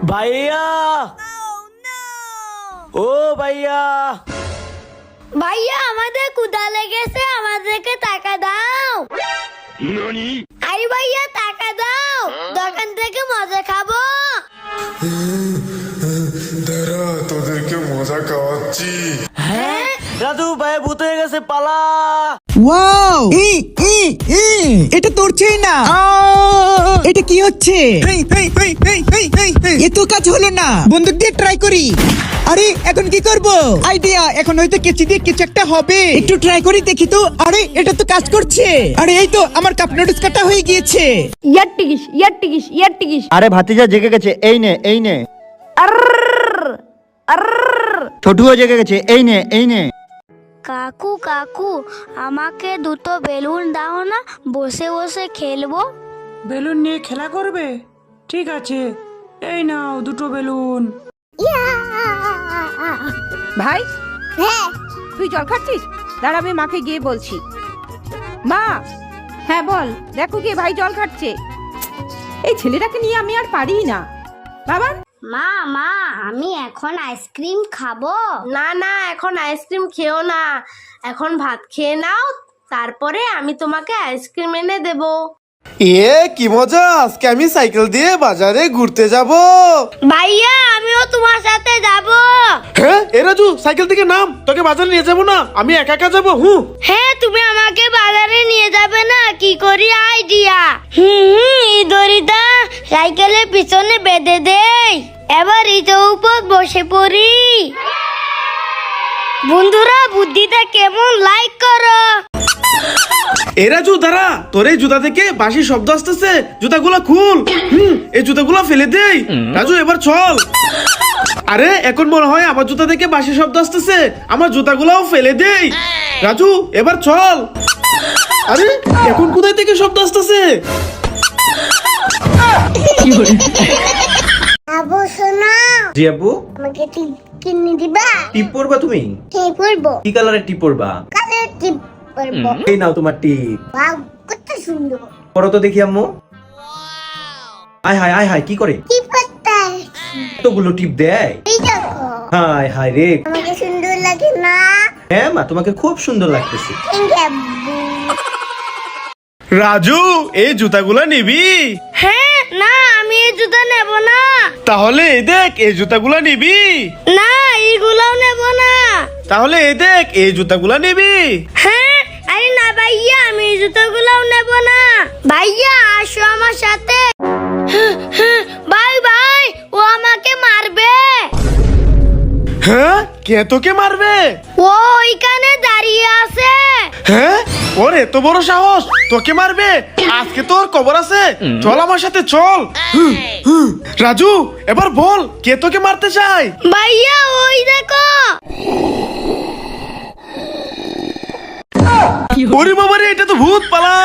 ভাইয়া ও ভাইয়া ভাইয়া আমাদের ক্ষুধা লেগেছে, আমাদেরকে টাকা দাও। আরে ভাইয়া টাকা দাও, দোকান থেকে মজা খাবো। দাঁড়া, তোদেরকে মজা খাওয়াচ্ছি। হ্যাঁ রাজু ভাই ভূত হয়ে গেছে, পালা। ওয়াও এটা তোরছেই না, এটা কি হচ্ছে? এ তো কাজ হলো না, বন্দুক দিয়ে ট্রাই করি। আরে এখন কি করব? আইডিয়া, এখন হয়তো কেচি দিয়ে কিছু একটা হবে, একটু ট্রাই করি দেখি তো। আরে এটা তো কাজ করছে। আরে এই তো আমার কাপ নুডলস কাটা হয়ে গিয়েছে। ইয়ার টিকিস। আরে ভাতিজা জেগে গেছে, এই নে। ছোটুও জেগে গেছে, এই নে। কাকু আমাকে দুটো বেলুন দাও না, বসে বসে খেলবো। বেলুন নিয়ে খেলা করবে? ঠিক আছে, এই নাও দুটো বেলুন। ভাই হ্যাঁ তুই জল খাচ্ছিস? দাঁড়া আমি মাকে গিয়ে বলছি। মা, হ্যাঁ বল। দেখো গিয়ে ভাই জল খাচ্ছে। এই ছেলেটাকে নিয়ে আমি আর পারি না। বাবা মা আমি এখন আইসক্রিম খাবো। না এখন আইসক্রিম খেও না, এখন ভাত খেয়ে নাও, তারপরে আমি তোমাকে আইসক্রিম এনে দেব। কি মজা, আজকে আমি সাইকেল দিয়ে বাজারে ঘুরতে যাব। ভাইয়া আমিও তোমার সাথে যাব। হ্যাঁ এ রাজু, সাইকেল থেকে নাম, তোকে বাজারে নিয়ে যাবো না, আমি একা যাবো। হ্যাঁ তুমি আমাকে বাজারে নিয়ে যাবে না, কি করি আইডিয়া। এই দড়িটা সাইকেলের পিছনে বেঁধে দেই, এবার এটার উপর বসে পড়ি। বন্ধুরা বুদ্ধিটা কেমন, লাইক করো। এ রাজু দাঁড়া, তোর এই জুতা থেকে বাঁশি শব্দ আসতেছে, জুতাগুলো খুল। এই জুতাগুলো ফেলে দেই। রাজু এবার চল। আরে এখন মনে হয় আমার জুতা থেকে বাঁশি শব্দ আসতেছে, আমার জুতাগুলোও ফেলে দেই। রাজু এবার চল। আরে এখন কোথায় থেকে শব্দ আসতেছে? আবু শোনা, জি আব্বু। আমাকে টিপ কিনে দিবা? টিপ পরবা তুমি? ঠিক পরবো। কি কালারের টিপ পরবা? কালার টিপ পরবো। এই নাও তোমার টিপ। ওয়াও কত সুন্দর। পরো তো দেখি আম্মু। আয় হায় কি করে? কি পাতা? এতগুলো টিপ দেয়? এই দেখো, হায় রে। আমাকে সুন্দর লাগে না? হ্যাঁ মা, তোমাকে খুব সুন্দর লাগতেছে। থ্যাংক ইউ আব্বু। রাজু এই জুতাগুলো নিবি? হ্যাঁ না, আমি এই জুতা নেব না। তাহলে এই দেখ, এই জুতাগুলো নিবি? না এইগুলোও নেব না। তাহলে এই দেখ, এই জুতাগুলো নিবি? হ্যাঁ আরে না ভাইয়া, আমি এই জুতোগুলোও নেব না। ভাইয়া আসো আমার সাথে। ভাই ও আমাকে মারবে। হ্যাঁ কে তোকে মারবে? ও ওইখানে দাঁড়িয়ে আছে। হ্যাঁ ওর এত বড় সাহস, তোকে মারবে? আজকে তোর খবর আছে, চল আমার সাথে চল। রাজু এবার বল, কে তোকে মারতে চায়? ভাইয়া ওই দেখো। ওরে বাবা রে, এটা তো ভূত, পালা।